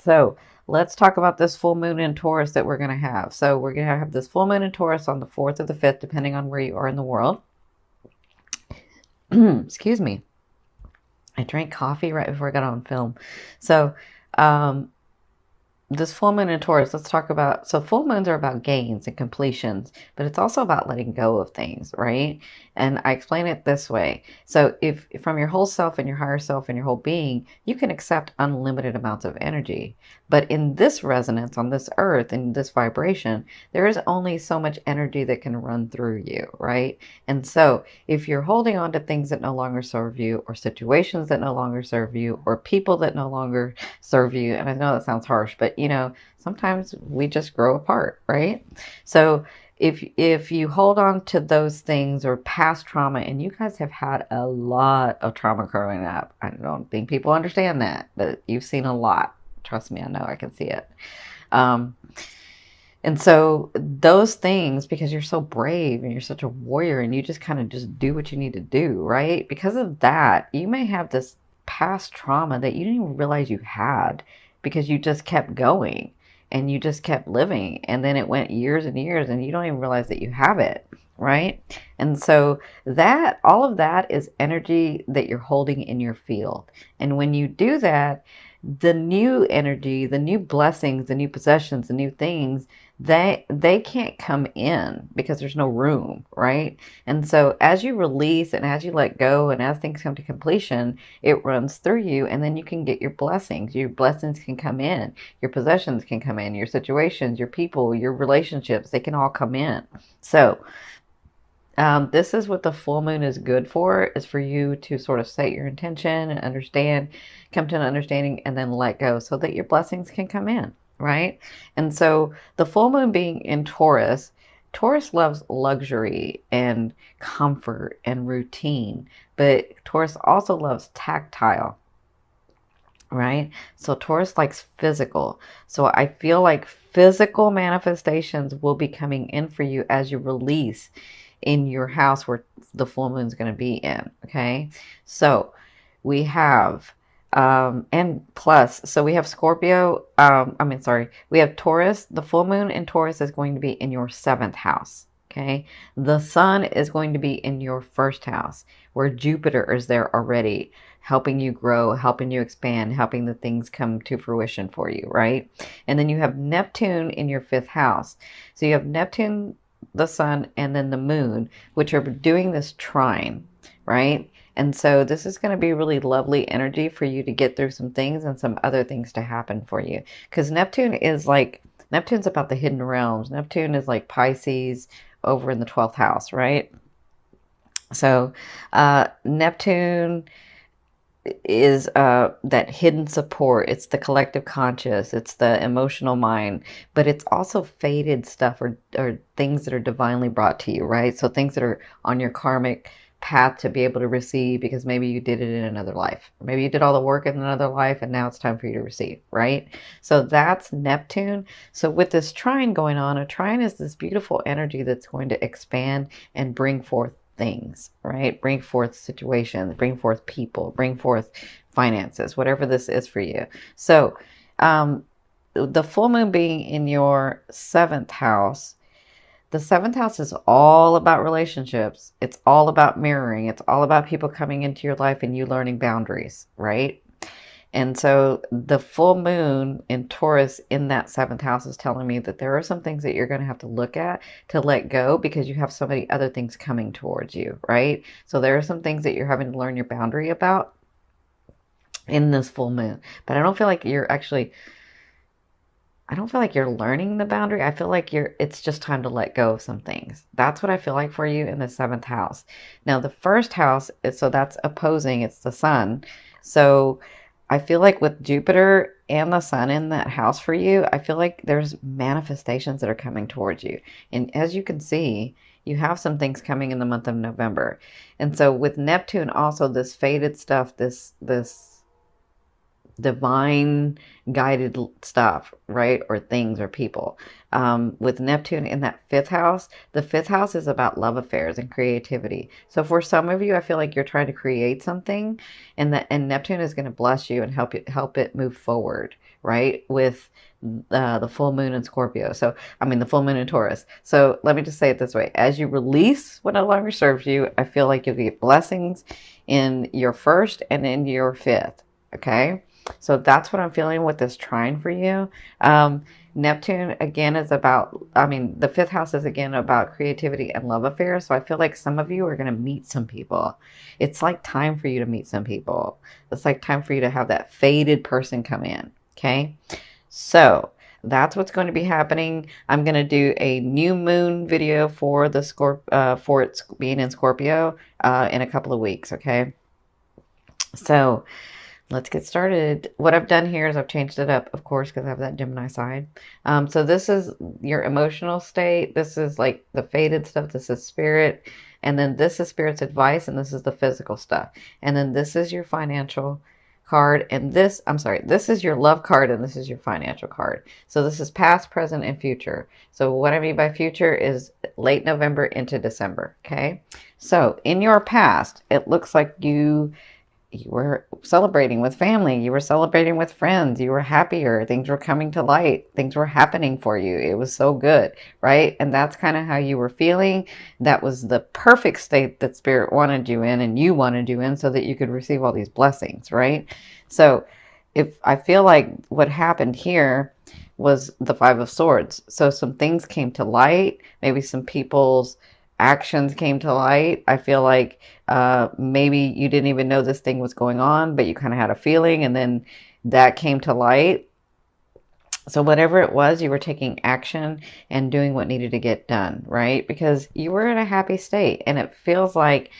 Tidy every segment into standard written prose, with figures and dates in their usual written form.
So let's talk about this full moon in Taurus that we're going to have. So we're going to have this full moon in Taurus on the 4th or the 5th, depending on where you are in the world. Excuse me. I drank coffee right before I got on film. So, um, this full moon in Taurus, let's talk about. So, full moons are about gains and completions, but it's also about letting go of things, right? And I explain it this way. So, if from your whole self and your higher self and your whole being, you can accept unlimited amounts of energy. But in this resonance on this earth, in this vibration, there is only so much energy that can run through you, right? And so, if you're holding on to things that no longer serve you, or situations that no longer serve you, or people that no longer serve you. And I know that sounds harsh, but sometimes we just grow apart, right? So if you hold on to those things or past trauma, and you guys have had a lot of trauma growing up, I don't think people understand that, but you've seen a lot. Trust me, I know, I can see it. Um, and so those things, because you're so brave and you're such a warrior and you just kind of just do what you need to do, right? Because of that, you may have this past trauma that you didn't even realize you had because you just kept going and you just kept living. And then it went years and years and you don't even realize that you have it, right? And so that, all of that is energy that you're holding in your field. And when you do that, the new energy, the new blessings, the new possessions, the new things, they can't come in because there's no room, right? And so as you release and as you let go and as things come to completion, it runs through you, and then you can get your blessings. Your blessings can come in, your possessions can come in, your situations, your people, your relationships, they can all come in. So this is what the full moon is good for, is for you to sort of set your intention and understand, come to an understanding, and then let go so that your blessings can come in, right? And so the full moon being in Taurus, Taurus loves luxury and comfort and routine, but Taurus also loves tactile, right? So Taurus likes physical. So I feel like physical manifestations will be coming in for you as you release in your house where the full moon is going to be in. Okay. So we have, and plus, so we have Scorpio. We have Taurus. The full moon in Taurus is going to be in your 7th house. Okay. The sun is going to be in your 1st house, where Jupiter is there already, helping you grow, helping you expand, helping the things come to fruition for you, right? And then you have Neptune in your 5th house. So you have Neptune, the sun, and then the moon, which are doing this trine, right? And so this is going to be really lovely energy for you to get through some things and some other things to happen for you. Because Neptune's about the hidden realms. Neptune is like Pisces over in the 12th house, right? So Neptune is that hidden support. It's the collective conscious, it's the emotional mind, but it's also fated stuff, or things that are divinely brought to you, right? So things that are on your karmic path to be able to receive, because maybe you did it in another life, maybe you did all the work in another life and now it's time for you to receive, right? So that's Neptune. So with this trine going on, a trine is this beautiful energy that's going to expand and bring forth things, right? Bring forth situations, bring forth people, bring forth finances, whatever this is for you. So the full moon being in your 7th house, the 7th house is all about relationships. It's all about mirroring. It's all about people coming into your life and you learning boundaries, right? And so the full moon in Taurus in that 7th house is telling me that there are some things that you're going to have to look at to let go, because you have so many other things coming towards you, right? So there are some things that you're having to learn your boundary about in this full moon. But I don't feel like you're learning the boundary. I feel like it's just time to let go of some things. That's what I feel like for you in the 7th house. Now the 1st house so that's opposing, it's the sun. So I feel like with Jupiter and the sun in that house for you, I feel like there's manifestations that are coming towards you. And as you can see, you have some things coming in the month of November. And so with Neptune also, this fated stuff, this divine guided stuff, right? Or things or people. With Neptune in that 5th house, the 5th house is about love affairs and creativity. So for some of you, I feel like you're trying to create something, and Neptune is going to bless you and help it move forward, right? With the full moon in Scorpio. So, I mean, the full moon in Taurus. So, let me just say it this way. As you release what no longer serves you, I feel like you'll get blessings in your first and in your fifth. Okay. So, that's what I'm feeling with this trine for you. Neptune again is about, I mean, the fifth house is again about creativity and love affairs. So I feel like some of you are going to meet some people. It's like time for you to meet some people. It's like time for you to have that fated person come in. Okay. So that's what's going to be happening. I'm going to do a new moon video for the for it being in Scorpio in a couple of weeks. Okay. So let's get started. What I've done here is I've changed it up, of course, because I have that Gemini side. So this is your emotional state. This is like the faded stuff. This is spirit. And then this is spirit's advice. And this is the physical stuff. And then this is your financial card. And this, I'm sorry, this is your love card. And this is your financial card. So this is past, present, and future. So what I mean by future is late November into December. Okay. So in your past, it looks like you were celebrating with family, you were celebrating with friends, you were happier, things were coming to light, things were happening for you. It was so good, right? And that's kind of how you were feeling. That was the perfect state that spirit wanted you in and you wanted you in so that you could receive all these blessings, right? So if I feel like what happened here was the Five of Swords. So some things came to light, maybe some people's actions came to light. I feel like maybe you didn't even know this thing was going on, but you kind of had a feeling, and then that came to light. So whatever it was, you were taking action and doing what needed to get done, right? Because you were in a happy state, and it feels like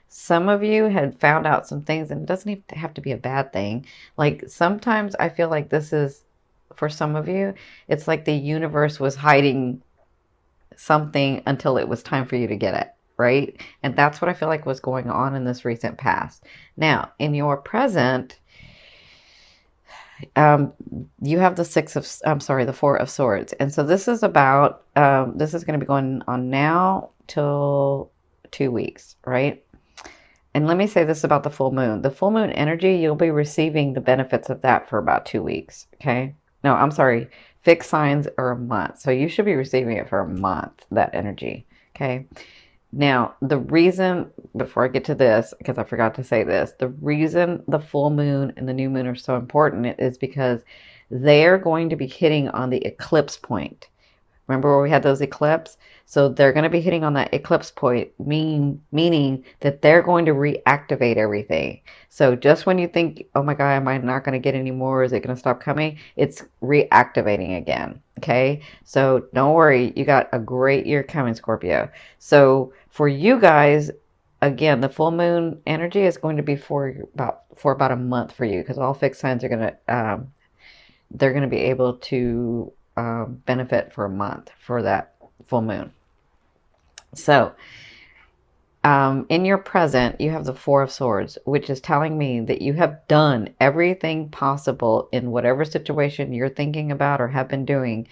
some of you had found out some things, and it doesn't even have to be a bad thing. Like sometimes I feel like this is, for some of you, it's like the universe was hiding something until it was time for you to get it, right? And that's what I feel like was going on in this recent past. Now, in your present, you have the the Four of Swords. And so this is about, this is going to be going on now till 2 weeks, right? And let me say this about the full moon. The full moon energy, you'll be receiving the benefits of that for about 2 weeks, okay? No, I'm sorry. Fixed signs are a month. So you should be receiving it for a month, that energy. Okay. Now, the reason, before I get to this, because I forgot to say this, the reason the full moon and the new moon are so important is because they're going to be hitting on the eclipse point. Remember where we had those eclipses? So they're going to be hitting on that eclipse point, meaning that they're going to reactivate everything. So just when you think, oh my God, am I not going to get any more? Is it going to stop coming? It's reactivating again. Okay. So don't worry. You got a great year coming, Scorpio. So for you guys, again, the full moon energy is going to be for about a month for you, because all fixed signs are going to, they're going to be able to benefit for a month for that full moon. So in your present, you have the Four of Swords, which is telling me that you have done everything possible in whatever situation you're thinking about or have been doing.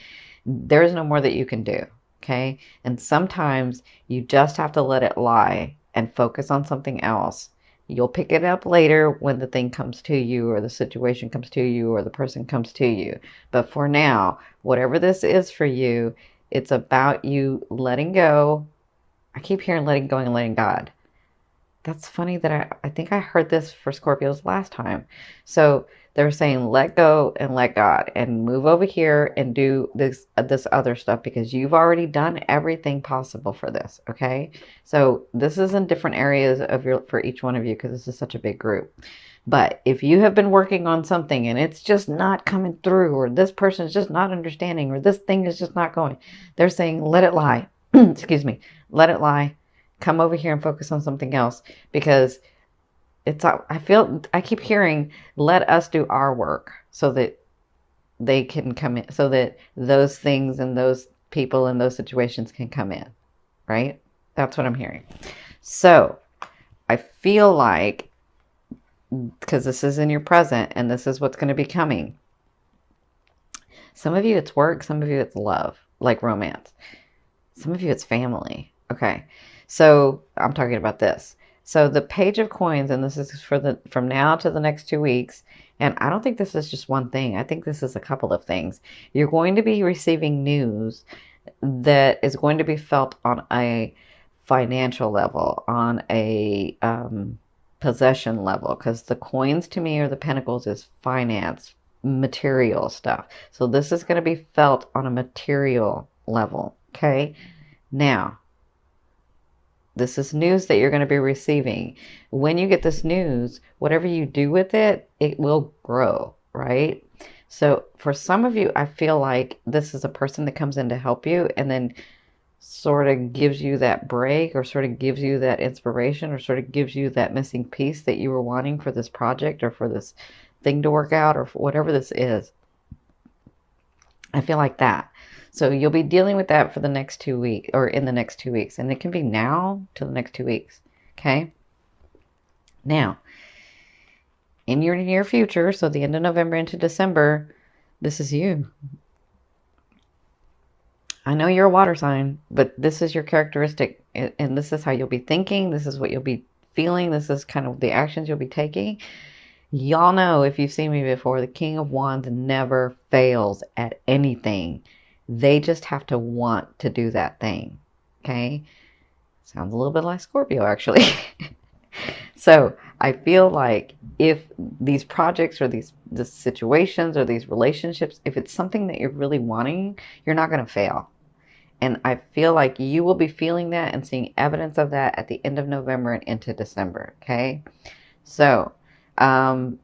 There's no more that you can do. Okay. And sometimes you just have to let it lie and focus on something else. You'll pick it up later when the thing comes to you, or the situation comes to you, or the person comes to you. But for now, whatever this is for you, it's about you letting go. I keep hearing letting go and letting God. That's funny that I think I heard this for Scorpios last time. So they're saying let go and let God, and move over here and do this other stuff, because you've already done everything possible for this. Okay. So this is in different areas for each one of you, because this is such a big group. But if you have been working on something and it's just not coming through, or this person is just not understanding, or this thing is just not going, they're saying let it lie. Excuse me. Let it lie. Come over here and focus on something else, because I keep hearing, let us do our work so that they can come in, so that those things and those people and those situations can come in, right? That's what I'm hearing. So I feel like, because this is in your present and this is what's going to be coming. Some of you it's work, some of you it's love, like romance. Some of you it's family. Okay. So I'm talking about this. So the Page of Coins, and this is for the from now to the next 2 weeks. And I don't think this is just one thing. I think this is a couple of things. You're going to be receiving news that is going to be felt on a financial level, on a possession level, because the coins to me or the pentacles is finance, material stuff. So this is going to be felt on a material level. Okay. Now, this is news that you're going to be receiving. When you get this news, whatever you do with it, it will grow, right? So for some of you, I feel like this is a person that comes in to help you and then sort of gives you that break, or sort of gives you that inspiration, or sort of gives you that missing piece that you were wanting for this project or for this thing to work out, or for whatever this is. I feel like that. So you'll be dealing with that for the next 2 weeks, or in the next 2 weeks. And it can be now to the next 2 weeks. Okay. Now, in your near future, so the end of November into December, this is you. I know you're a water sign, but this is your characteristic. And this is how you'll be thinking. This is what you'll be feeling. This is kind of the actions you'll be taking. Y'all know, if you've seen me before, the King of Wands never fails at anything. They just have to want to do that thing. Okay? Sounds a little bit like Scorpio, actually. So I feel like if these projects or these situations or these relationships, if it's something that you're really wanting, you're not going to fail. And I feel like you will be feeling that and seeing evidence of that at the end of November and into December. Okay? So,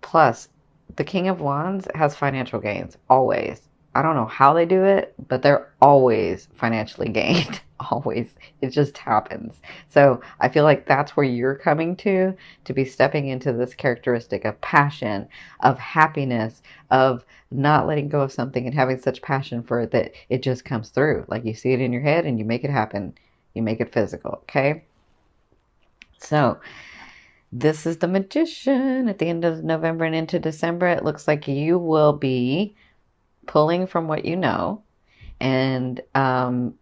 plus, the King of Wands has financial gains, always. I don't know how they do it, but they're always financially gained. Always. It just happens. So I feel like that's where you're coming to be stepping into this characteristic of passion, of happiness, of not letting go of something and having such passion for it that it just comes through. Like you see it in your head and you make it happen. You make it physical. Okay? So this is the Magician at the end of November and into December. It looks like you will be pulling from what you know and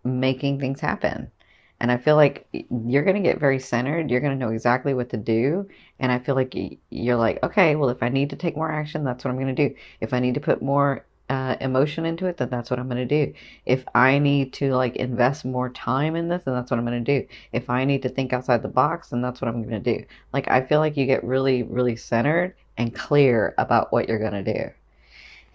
making things happen. And I feel like you're going to get very centered. You're going to know exactly what to do. And I feel like you're like, okay, well, if I need to take more action, that's what I'm going to do. If I need to put more emotion into it, then that's what I'm going to do. If I need to like invest more time in this, then that's what I'm going to do. If I need to think outside the box, then that's what I'm going to do. Like, I feel like you get really, really centered and clear about what you're going to do.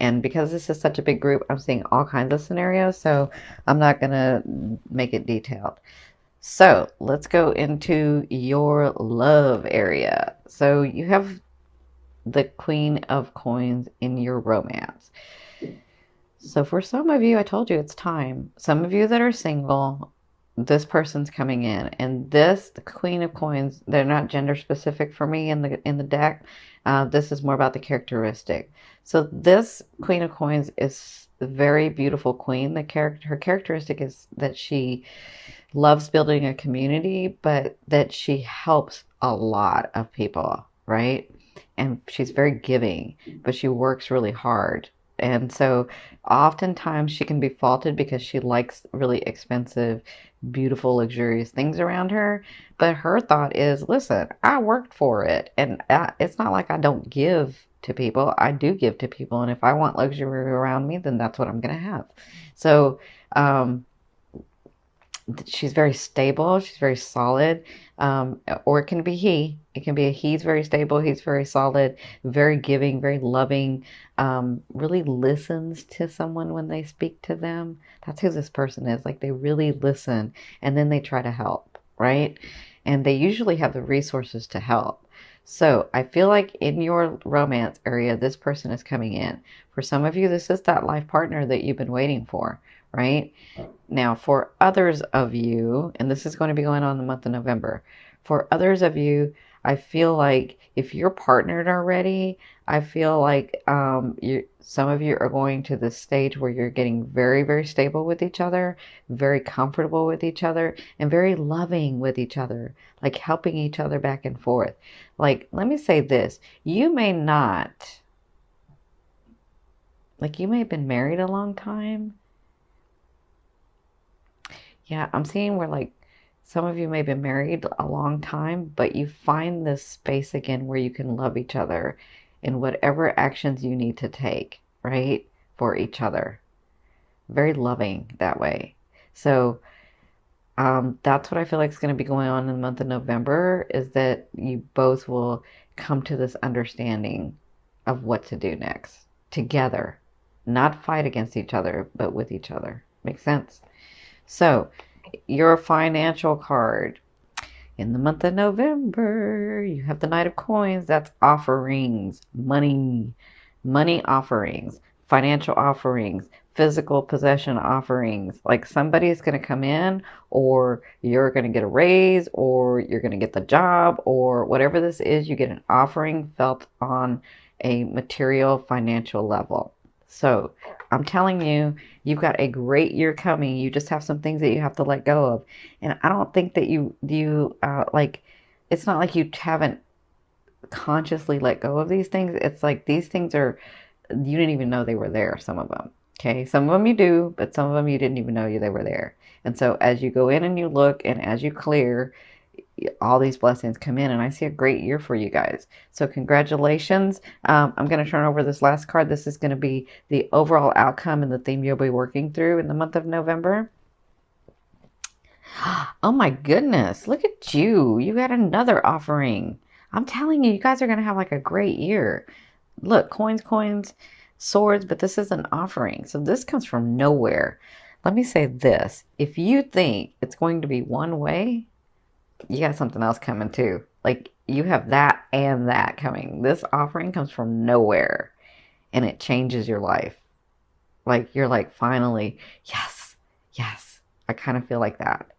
And because this is such a big group, I'm seeing all kinds of scenarios, so I'm not going to make it detailed. So let's go into your love area. So you have the Queen of Coins in your romance. So for some of you, I told you it's time. Some of you that are single, this person's coming in. And this, the Queen of Coins, they're not gender specific for me in the deck. This is more about the characteristic. So this Queen of Coins is a very beautiful queen. Her characteristic is that she loves building a community, but that she helps a lot of people, right? And she's very giving, but she works really hard. And so oftentimes she can be faulted because she likes really expensive, beautiful, luxurious things around her. But her thought is, listen, I worked for it. And it's not like I don't give to people. I do give to people. And if I want luxury around me, then that's what I'm going to have. So, she's very stable. She's very solid. Or it can be he. It can be he's very stable. He's very solid, very giving, very loving, really listens to someone when they speak to them. That's who this person is. Like, they really listen and then they try to help, right? And they usually have the resources to help. So I feel like in your romance area, this person is coming in. For some of you, this is that life partner that you've been waiting for, right? Now, for others of you, and this is going to be going on in the month of November, for others of you, I feel like if you're partnered already, I feel like some of you are going to this stage where you're getting very, very stable with each other, very comfortable with each other, and very loving with each other, like helping each other back and forth. Like, let me say this, you may not, like, you may have been married a long time. Yeah, I'm seeing where like Some of you may have been married a long time, but you find this space again where you can love each other in whatever actions you need to take, right? For each other. Very loving that way. So that's what I feel like is going to be going on in the month of November, is that you both will come to this understanding of what to do next together. Not fight against each other, but with each other. Makes sense? So, your financial card. In the month of November, you have the Knight of Coins. That's offerings, money offerings, financial offerings, physical possession offerings. Like somebody's going to come in, or you're going to get a raise, or you're going to get the job, or whatever this is, you get an offering felt on a material financial level. So I'm telling you, you've got a great year coming. You just have some things that you have to let go of. And I don't think that like, it's not like you haven't consciously let go of these things. It's like these things are, you didn't even know they were there, some of them. Okay, some of them you do, but some of them you didn't even know they were there. And so as you go in and you look and as you clear, all these blessings come in, and I see a great year for you guys. So congratulations. I'm going to turn over this last card. This is going to be the overall outcome and the theme you'll be working through in the month of November. Oh my goodness, look at you. You got another offering. I'm telling you, you guys are going to have like a great year. Look, coins, swords, but this is an offering. So this comes from nowhere. Let me say this. If you think it's going to be one way, you got something else coming too. Like you have that and that coming. This offering comes from nowhere and it changes your life. Like you're like, finally, yes. I kind of feel like that.